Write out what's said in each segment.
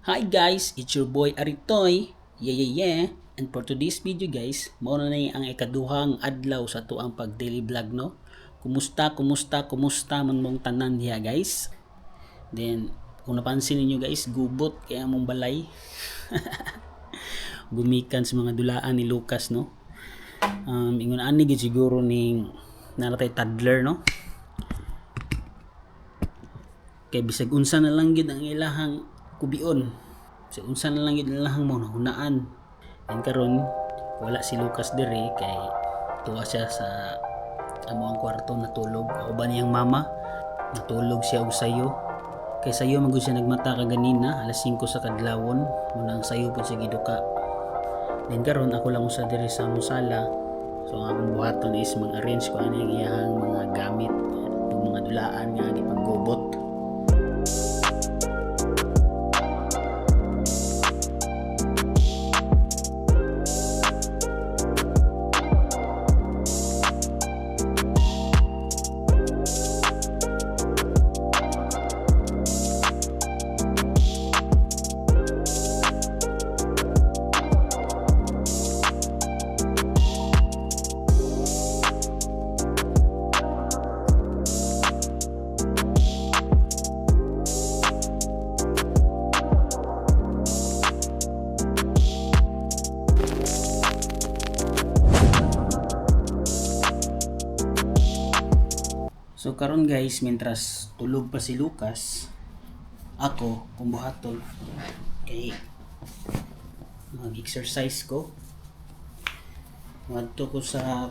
Hi guys, it's your boy Aritoy. Yeah. And for today's video guys, mao na ang ikaduhang adlaw sa tuang pag daily vlog no. Kumusta man mong tanan diha guys. Then kung napansin niyo guys, gubot kaya mong balay. Gumikan sa mga dulaan ni Lucas no. Ingon ani gid siguro ning naratay toddler no. Kay bisag unsa na lang gid ang ilahang kubion. Bisag unsa na lang gid ilahang mo hunaan. And karon wala si Lucas dire kay tuwa siya sa amo ang kwarto natulog. Uban niyang mama natulog siya og sayo. Kay sayo magud siya nagmata kaganina alas 5 sa kadlawon muna ang sayo pud siya giduka. Then karon ako lang usa dire sa musala. So ang akong buhaton is mag-arrange ko ani ang iyahang mga gamit ug mga dulaan nga gipaggubot. So karon guys, mientras tulog pa si Lucas, ako kumbuhaton kay mag-exercise ko. Madto ko sa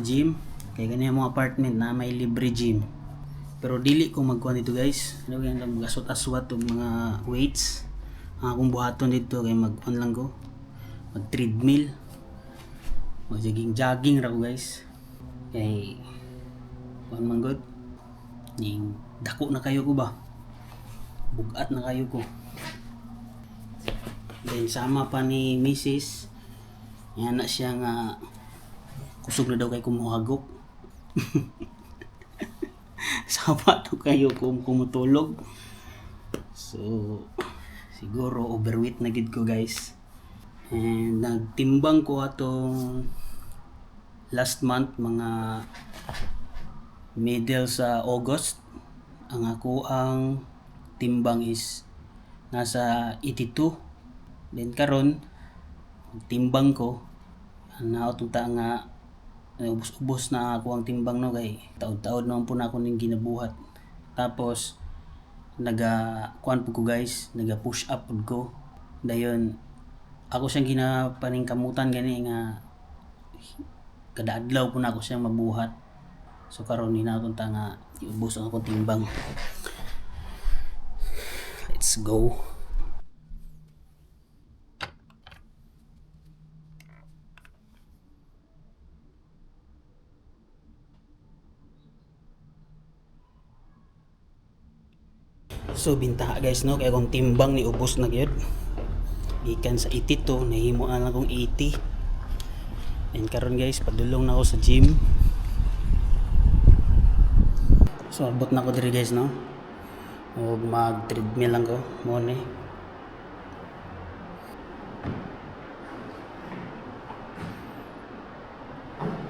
gym kay ganyan mga apartment na may libre gym. Pero dili ko magkuan dito guys. Ano yan lang magasot-aswat og mga weights. Ang akong buhaton dito kay mag-on lang ko. Mag-treadmill. Mag-jogging ra ko guys. Kay kuan man good ning dako na kayo ko ba, bugat na kayo ko. Then sama pa ni Mrs. yan na siya nga kusog na daw kay kumuhagok. Sama to kayo kung kumutulog. So siguro overweight na gid ko guys. And nagtimbang ko atong last month mga middle sa August. Ang ako ang timbang is nasa 82. Then karon timbang ko naotong ta nga ubos na ako ang timbang no kay taud-taud naman po na ako ning ginabuhat. Tapos kuan po ko guys, naga push up pud ko. Dayon ako siyang ginapaningkamutan gani nga kada adlaw po na ako siyang mabuhat. So karon hinaton ta nga iubos ang akong timbang. Let's go. So bintaha guys no kay akong timbang ni ubos na gyud. Gikan sa 82 nahimo na lang akong 80. And karon guys padulong na ako sa gym. So abot na ko diri guys no. O mag-treadmill lang ko mo ni.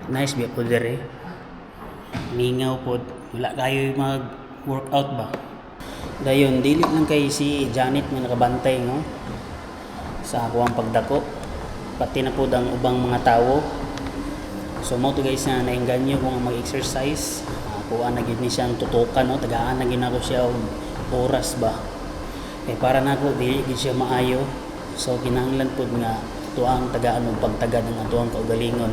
Nice biya po diri. Ningaw po. Wala kayo mag-workout ba? Dayon dili lang kay si Janet may nakabantay no. Sa ako ang pagdako. Pati na po ang ubang mga tawo. So mo to guys na nainganyo kung mag-exercise. Kuha na gid ni siyang tutukan no, tagaan na gid ako siya og oras ba. Kay para nako dili gid siya maayo. So kinahanglan pud nga tuang tagaan og pagtagad ng atuang kaugalingon.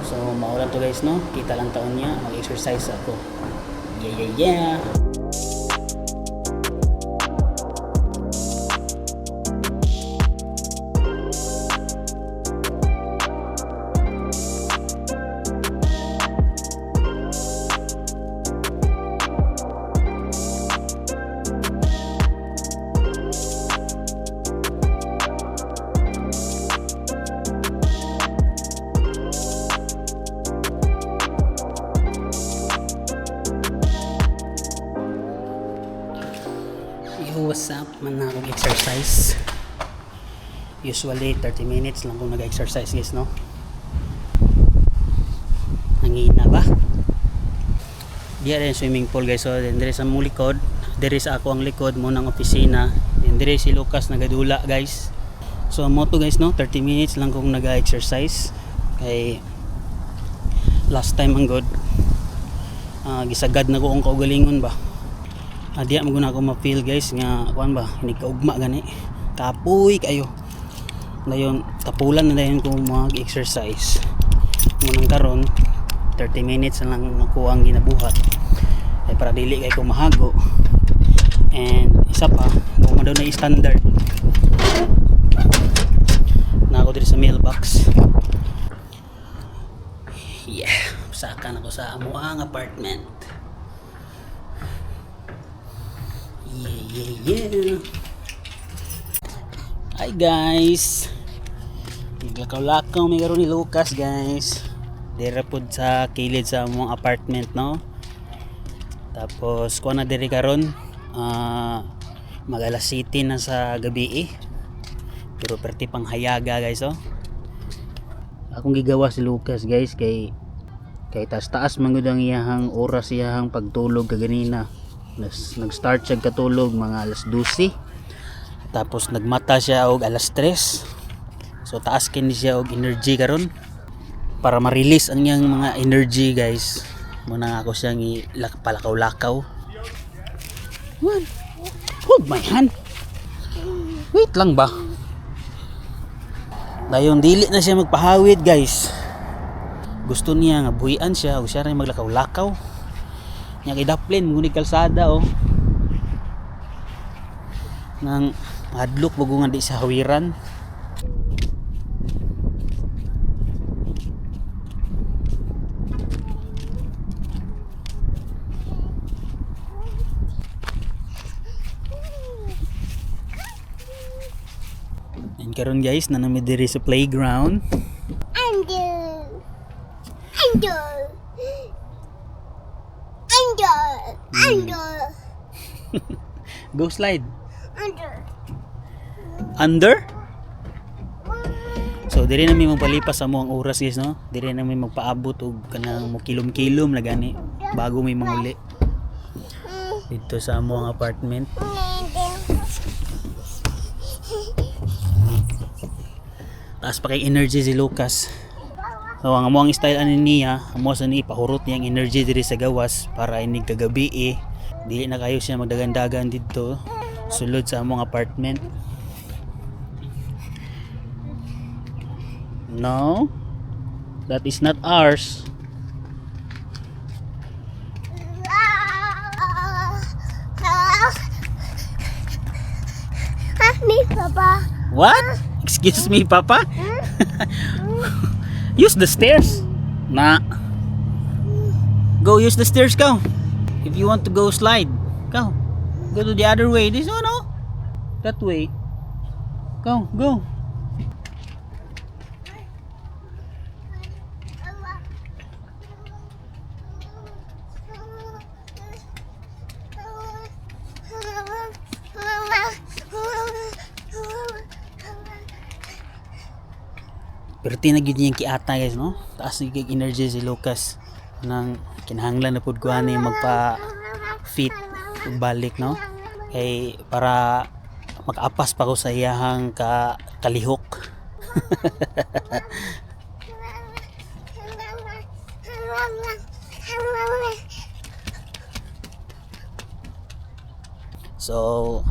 So maulan to guys no, kita lang taon niya mag-exercise ako. Yeah. Yo, what's up? Man na akong exercise. Usually 30 minutes lang kung nag-exercise guys, no? Hangina ba? Diya rin swimming pool guys. So dire sa mong likod, dire sa ako ang likod mo ng opisina. And dire si Lucas nagadula guys. So mo to guys, no? 30 minutes lang kung nag-exercise. Kay last time ang good. Gisagad na ko ang kaugalingon ba. Diya maguna ako ma-feel guys nga kuan ba, hindi kaugma gani. Kapoy kayo. Dayon tapulan na dayon ko mag-exercise. Munang karon 30 minutes lang ako ang ginabuhat. Ay para dili kay ko mahago. And isa pa, kung daw na standard. Na ako diri sa mailbox. Yeah, sakan ako sa amuang apartment. Yeah. Hi guys. Naglakaw-lakaw may karon ni Lucas guys. Dira pod sa kilid sa among apartment, no. Tapos kuha na diri karon mag-alas 7 na sa gabi Pero perti pang hayaga guys, oh. Akong gigawa si Lucas guys kay taas-taas man gud ang iyahang oras, iyahang pagtulog kaganina. Nag-start siya katulog mga alas 12. Tapos nagmata siya og alas 3. So taas kini siya og energy karon para ma-release ang iyang mga energy guys. Muna ako siyang palakaw-lakaw. Hold my hand. Wait lang ba? Dayon dili na siya magpahawid guys. Gusto niya nga buhian siya o siya rin maglakaw-lakaw. Nya kay daplin ngunit kalsada nang hadlok bago nga di sa hawiran. And karon guys nanami diri sa playground. Go slide. Under? So diri na mi magpalipas sa mo ang oras guys, no. Diri na mi magpaabot og kanang mo kilom-kilom na gani bago may manguli dito sa mo ang apartment. Taas pa kay energy si Lucas. So ang among style ani niya, amo sa ni pahurot niya ang energy diri sa gawas para inig kagabi dili na kayo siya magdagan-dagan dito sulod sa among apartment. No, that is not ours. Me, Papa. What? Excuse me, Papa? Use the stairs. Nah. Go use the stairs, go. If you want to go slide, go. Go to the other way. This one, no? That way. Go, go. Pero tinagid niya yung kiata guys, no? Taas na yung energy si Lucas. Nang kinahanglan na pod ko ani magpa fit balik, no? Kay para makaapas pa ko sa iyahang kalihok. So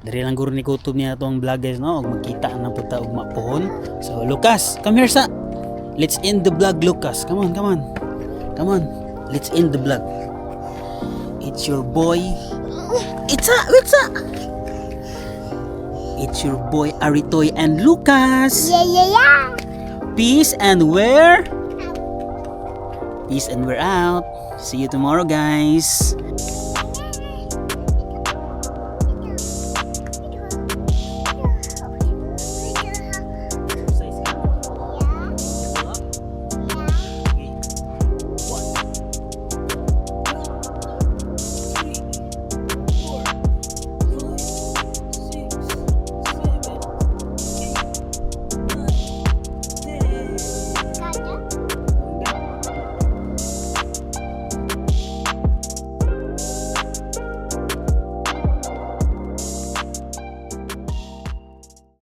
dari lang guro ni kutob niya itong vlog guys, no? Og makita na po ta og mapuhon. So Lucas, come here sa. Let's end the vlog, Lucas. Come on, come on. Come on. Let's end the vlog. It's your boy. It's your boy Aritoy and Lucas. Yeah. Peace and we're out. See you tomorrow guys.